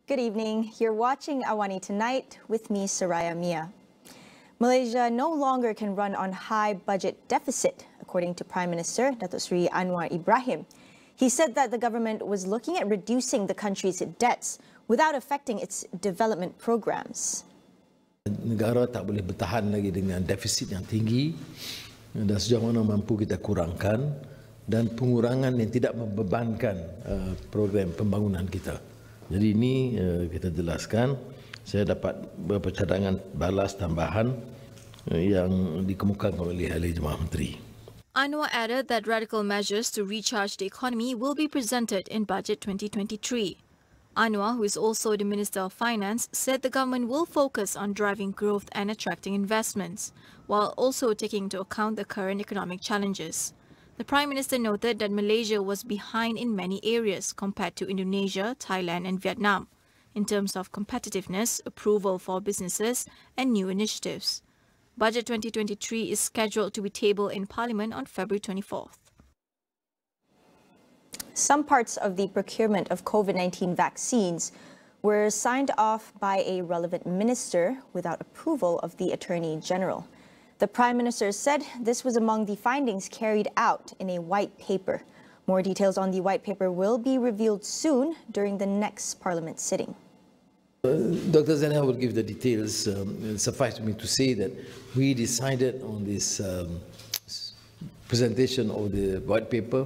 Good evening. You're watching AWANI Tonight with me, Soraya Mia. Malaysia no longer can run on high budget deficit, according to Prime Minister Datuk Seri Anwar Ibrahim. He said that the government was looking at reducing the country's debts without affecting its development programs. Negara tak boleh bertahan lagi dengan defisit yang tinggi dan sejauh mana mampu kita kurangkan dan pengurangan yang tidak membebankan program pembangunan kita. Jadi ini kita jelaskan. Saya dapat beberapa cadangan balas tambahan yang dikemukakan oleh ahli Jemaah Menteri. Anwar added that radical measures to recharge the economy will be presented in Budget 2023. Anwar, who is also the Minister of Finance, said the government will focus on driving growth and attracting investments, while also taking into account the current economic challenges. The Prime Minister noted that Malaysia was behind in many areas compared to Indonesia, Thailand and Vietnam, in terms of competitiveness, approval for businesses and new initiatives. Budget 2023 is scheduled to be tabled in Parliament on February 24th. Some parts of the procurement of COVID-19 vaccines were signed off by a relevant minister without approval of the Attorney General. The Prime Minister said this was among the findings carried out in a white paper. More details on the white paper will be revealed soon during the next Parliament sitting. Dr. Zainal will give the details. Suffice me to say that we decided on this presentation of the white paper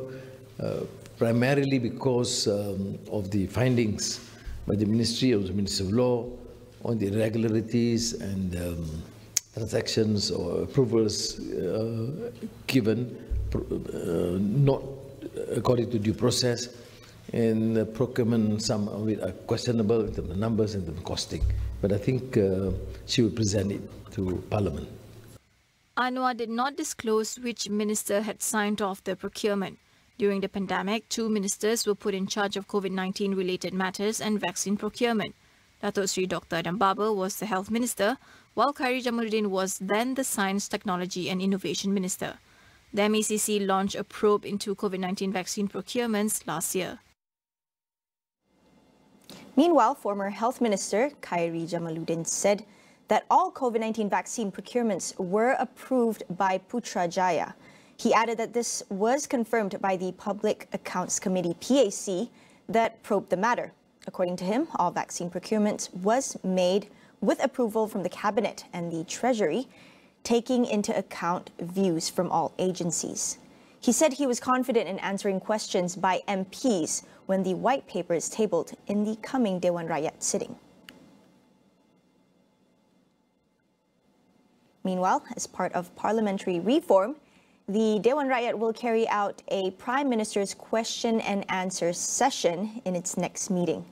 primarily because of the findings by the Ministry of the Ministry of Law on the irregularities and transactions or approvals given not according to due process, and procurement, some of it are questionable in terms of numbers and the costing. But I think she will present it to Parliament. Anwar did not disclose which minister had signed off the procurement. During the pandemic, 2 ministers were put in charge of COVID-19 related matters and vaccine procurement. Datuk Seri Dr. Adam Babar was the Health Minister, while Khairi Jamaluddin was then the Science, Technology and Innovation Minister. The MECC launched a probe into COVID-19 vaccine procurements last year. Meanwhile, former Health Minister Khairi Jamaluddin said that all COVID-19 vaccine procurements were approved by Putrajaya. He added that this was confirmed by the Public Accounts Committee PAC that probed the matter. According to him, all vaccine procurements was made with approval from the Cabinet and the Treasury, taking into account views from all agencies. He said he was confident in answering questions by MPs when the white paper is tabled in the coming Dewan Rakyat sitting. Meanwhile, as part of parliamentary reform, the Dewan Rakyat will carry out a Prime Minister's question and answer session in its next meeting.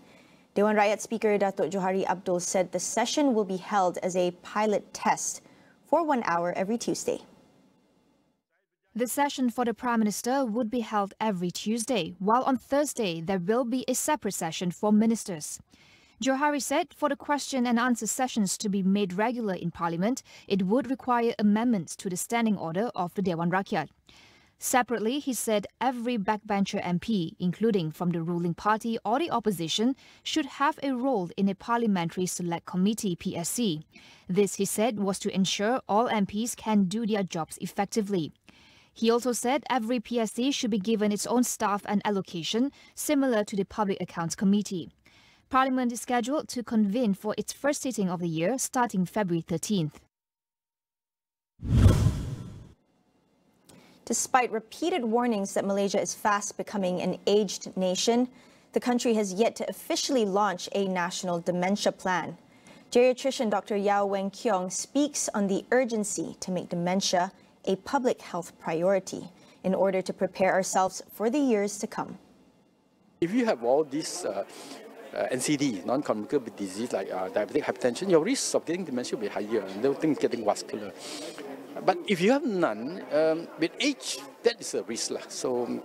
Dewan Rakyat Speaker Datuk Johari Abdul said the session will be held as a pilot test for 1 hour every Tuesday. The session for the Prime Minister would be held every Tuesday, while on Thursday there will be a separate session for ministers. Johari said for the question and answer sessions to be made regular in Parliament, it would require amendments to the standing order of the Dewan Rakyat. Separately, he said every backbencher MP, including from the ruling party or the opposition, should have a role in a Parliamentary Select Committee PSC. This, he said, was to ensure all MPs can do their jobs effectively. He also said every PSC should be given its own staff and allocation, similar to the Public Accounts Committee. Parliament is scheduled to convene for its first sitting of the year, starting February 13th. Despite repeated warnings that Malaysia is fast becoming an aged nation, the country has yet to officially launch a national dementia plan. Geriatrician Dr. Yao Weng Kiong speaks on the urgency to make dementia a public health priority in order to prepare ourselves for the years to come. If you have all these NCD, non-communicable disease like diabetic hypertension, your risk of getting dementia will be higher and the thing getting vascular. But if you have none, with age, that is a risk. So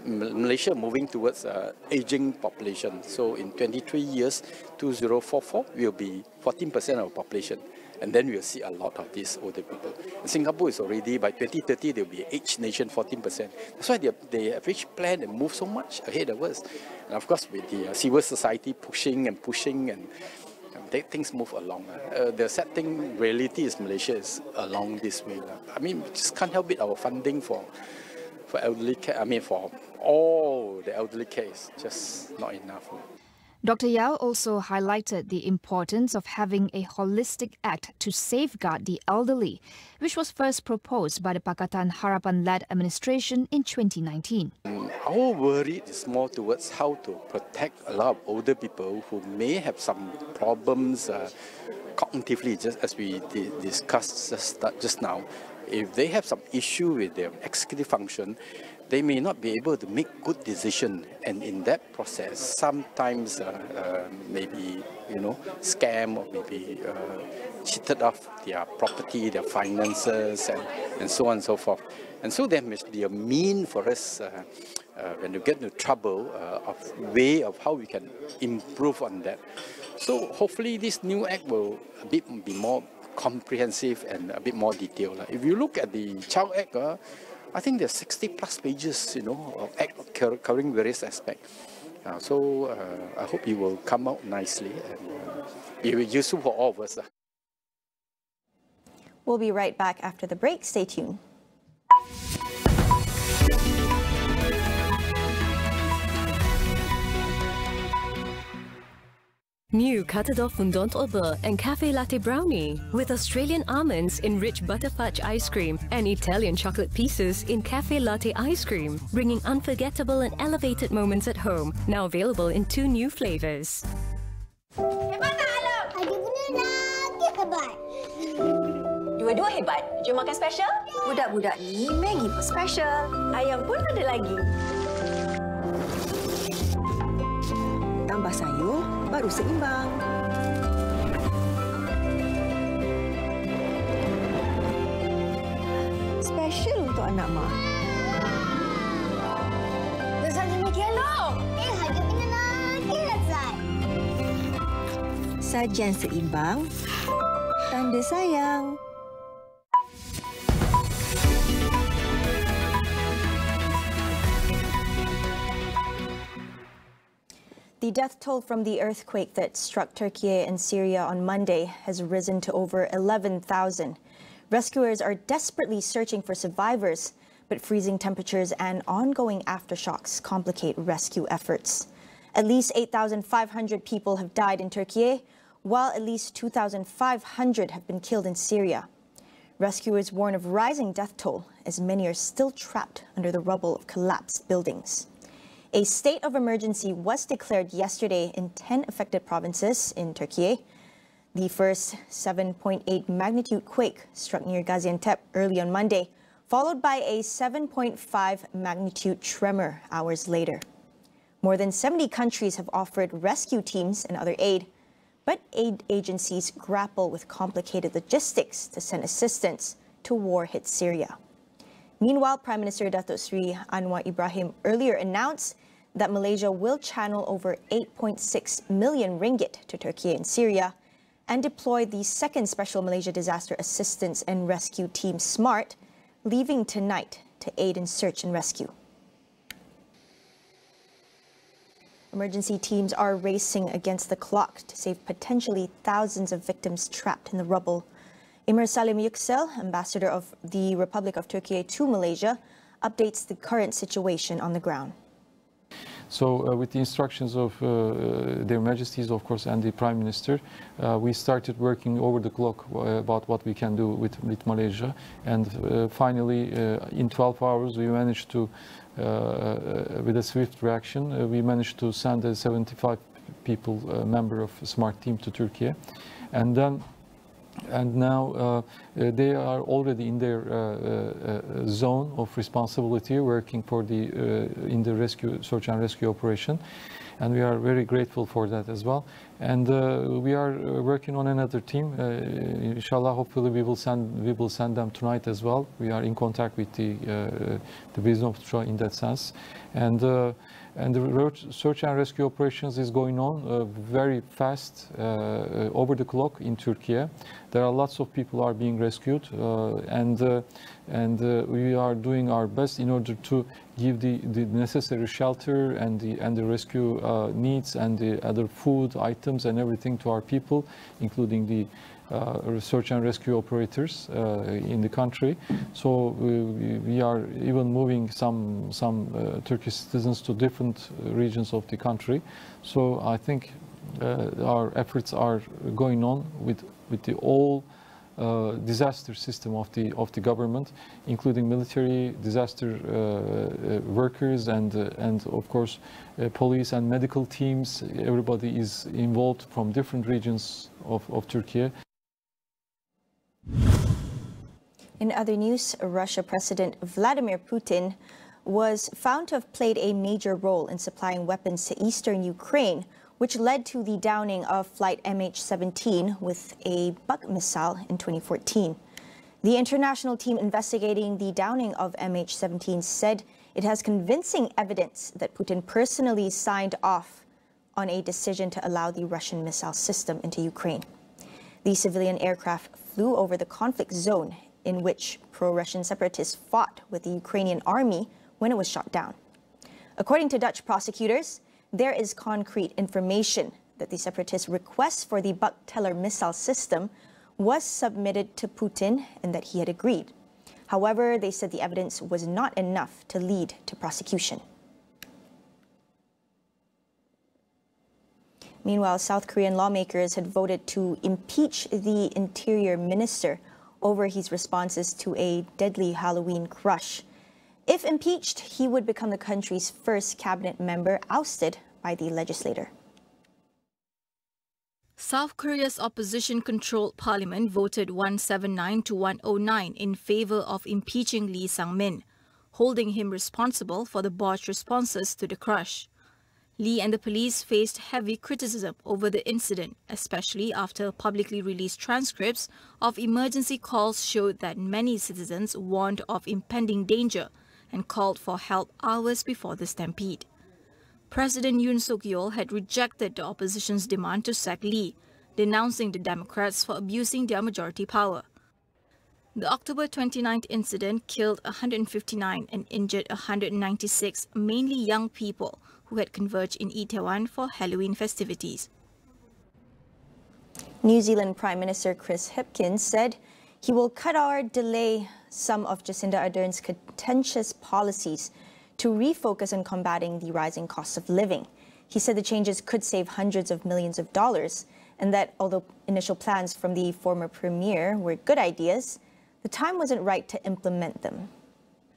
Malaysia moving towards aging population. So in 23 years, 2044 will be 14% of our population. And then we'll see a lot of these older people. And Singapore is already, by 2030, they'll be an aged nation, 14%. That's why they have reached plan and moved so much ahead of us. And of course, with the civil society pushing and things move along. The sad thing, reality is Malaysia is along this way. I mean, we just can't help it. Our funding for elderly care, I mean, for all the elderly care is just not enough. Dr. Yao also highlighted the importance of having a holistic act to safeguard the elderly, which was first proposed by the Pakatan Harapan-led administration in 2019. Our worry is more towards how to protect a lot of older people who may have some problems cognitively, just as we discussed just now. If they have some issue with their executive function, they may not be able to make good decisions, and in that process, sometimes maybe scam or maybe cheated off their property, their finances, and so on and so forth. And so there must be a mean for us when you get into trouble of way of how we can improve on that. So hopefully this new act will be more comprehensive and a bit more detailed. If you look at the Child Act, I think there's 60+ pages, of act covering various aspects. So I hope it will come out nicely and be useful for all of us. We'll be right back after the break. Stay tuned. New Catador Fondant au Beurre and Cafe Latte Brownie with Australian almonds in rich butter fudge ice cream and Italian chocolate pieces in Cafe Latte ice cream, bringing unforgettable and elevated moments at home. Now available in 2 new flavors. Hebat tak Alam? Ada guna lagi hebat. Dua-dua hebat. Jom makan special? Budak-budak ni Maggi pun special. Ayam pun ada lagi. Tambah sayur, baru seimbang. Special untuk anak mak. Rasanya Maggi elok. Harga kena lagi lezat. Sajian seimbang, tanda sayang. The death toll from the earthquake that struck Turkey and Syria on Monday has risen to over 11,000. Rescuers are desperately searching for survivors, but freezing temperatures and ongoing aftershocks complicate rescue efforts. At least 8,500 people have died in Turkey, while at least 2,500 have been killed in Syria. Rescuers warn of rising death toll as many are still trapped under the rubble of collapsed buildings. A state of emergency was declared yesterday in 10 affected provinces in Turkey. The first 7.8 magnitude quake struck near Gaziantep early on Monday, followed by a 7.5 magnitude tremor hours later. More than 70 countries have offered rescue teams and other aid, but aid agencies grapple with complicated logistics to send assistance to war-hit Syria. Meanwhile, Prime Minister Datuk Seri Anwar Ibrahim earlier announced that Malaysia will channel over 8.6 million ringgit to Turkey and Syria and deploy the second Special Malaysia Disaster Assistance and Rescue Team SMART, leaving tonight to aid in search and rescue. Emergency teams are racing against the clock to save potentially thousands of victims trapped in the rubble. Emir Salim Yüksel, ambassador of the Republic of Turkey to Malaysia, updates the current situation on the ground. So with the instructions of Their Majesties, of course, and the Prime Minister, we started working over the clock about what we can do with Malaysia. And finally, in 12 hours, we managed to, with a swift reaction, we managed to send a 75 people member of SMART team to Turkey. And now they are already in their zone of responsibility, working for the in the search and rescue operation, and we are very grateful for that as well. And we are working on another team. Inshallah, hopefully we will send them tonight as well. We are in contact with the Wisdom of Troy in that sense, and And the search and rescue operations is going on very fast, over the clock in Turkey. There are lots of people are being rescued, and we are doing our best in order to give the necessary shelter and the rescue needs and the other food items and everything to our people, including the search and rescue operators in the country. So we are even moving some Turkish citizens to different regions of the country. So I think our efforts are going on with the all disaster system of the government, including military, disaster workers, and of course police and medical teams. Everybody is involved from different regions of Turkey. In other news, Russia President Vladimir Putin was found to have played a major role in supplying weapons to eastern Ukraine, which led to the downing of flight MH17 with a Buk missile in 2014. The international team investigating the downing of MH17 said it has convincing evidence that Putin personally signed off on a decision to allow the Russian missile system into Ukraine. The civilian aircraft flew over the conflict zone in which pro-Russian separatists fought with the Ukrainian army when it was shot down. According to Dutch prosecutors, there is concrete information that the separatists' request for the Buk-Teller missile system was submitted to Putin and that he had agreed. However, they said the evidence was not enough to lead to prosecution. Meanwhile, South Korean lawmakers had voted to impeach the interior minister over his responses to a deadly Halloween crush. If impeached, he would become the country's first cabinet member ousted by the legislator. South Korea's opposition-controlled parliament voted 179 to 109 in favor of impeaching Lee Sang-min, holding him responsible for the botched responses to the crush. Lee and the police faced heavy criticism over the incident, especially after publicly released transcripts of emergency calls showed that many citizens warned of impending danger and called for help hours before the stampede. President Yoon Suk-yeol had rejected the opposition's demand to sack Lee, denouncing the Democrats for abusing their majority power. The October 29th incident killed 159 and injured 196, mainly young people, who had converged in Itaewon for Halloween festivities. New Zealand Prime Minister Chris Hipkins said he will cut or delay some of Jacinda Ardern's contentious policies to refocus on combating the rising cost of living. He said the changes could save hundreds of millions of dollars and that although initial plans from the former premier were good ideas, the time wasn't right to implement them.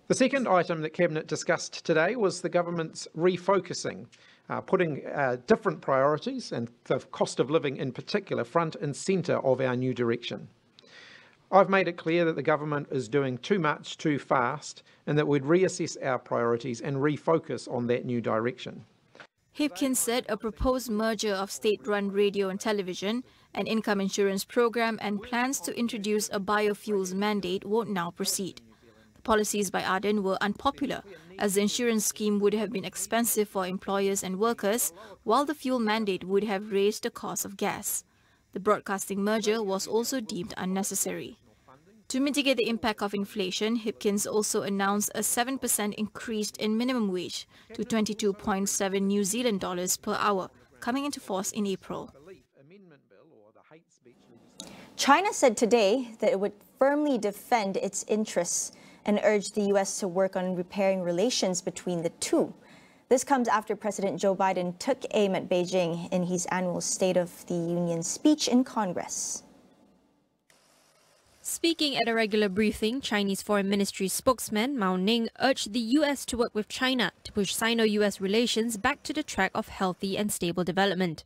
The second item that Cabinet discussed today was the government's refocusing, putting different priorities and the cost of living in particular front and centre of our new direction. I've made it clear that the government is doing too much too fast and that we'd reassess our priorities and refocus on that new direction. Hipkins said a proposed merger of state-run radio and television, an income insurance program and plans to introduce a biofuels mandate won't now proceed. Policies by Ardern were unpopular, as the insurance scheme would have been expensive for employers and workers, while the fuel mandate would have raised the cost of gas. The broadcasting merger was also deemed unnecessary. To mitigate the impact of inflation, Hipkins also announced a 7% increase in minimum wage to 22.7 New Zealand dollars per hour, coming into force in April. China said today that it would firmly defend its interests and urged the U.S. to work on repairing relations between the two. This comes after President Joe Biden took aim at Beijing in his annual State of the Union speech in Congress. Speaking at a regular briefing, Chinese Foreign Ministry spokesman Mao Ning urged the U.S. to work with China to push Sino-U.S. relations back to the track of healthy and stable development.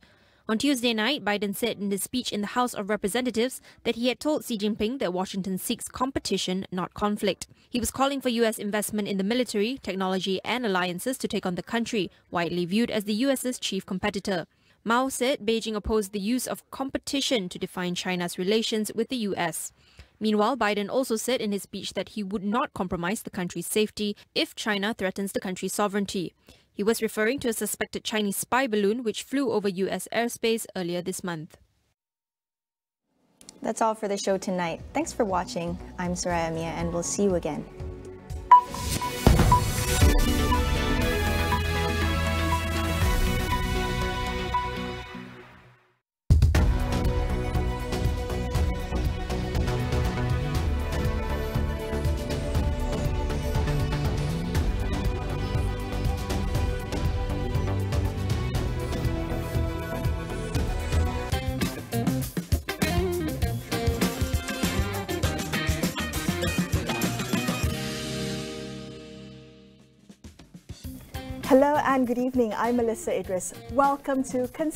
On Tuesday night, Biden said in his speech in the House of Representatives that he had told Xi Jinping that Washington seeks competition, not conflict. He was calling for U.S. investment in the military, technology and alliances to take on the country, widely viewed as the U.S.'s chief competitor. Mao said Beijing opposed the use of competition to define China's relations with the U.S. Meanwhile, Biden also said in his speech that he would not compromise the country's safety if China threatens the country's sovereignty. He was referring to a suspected Chinese spy balloon which flew over US airspace earlier this month. That's all for the show tonight. Thanks for watching. I'm Soraya Mia, and we'll see you again. Hello and good evening. I'm Melissa Idris. Welcome to Consider.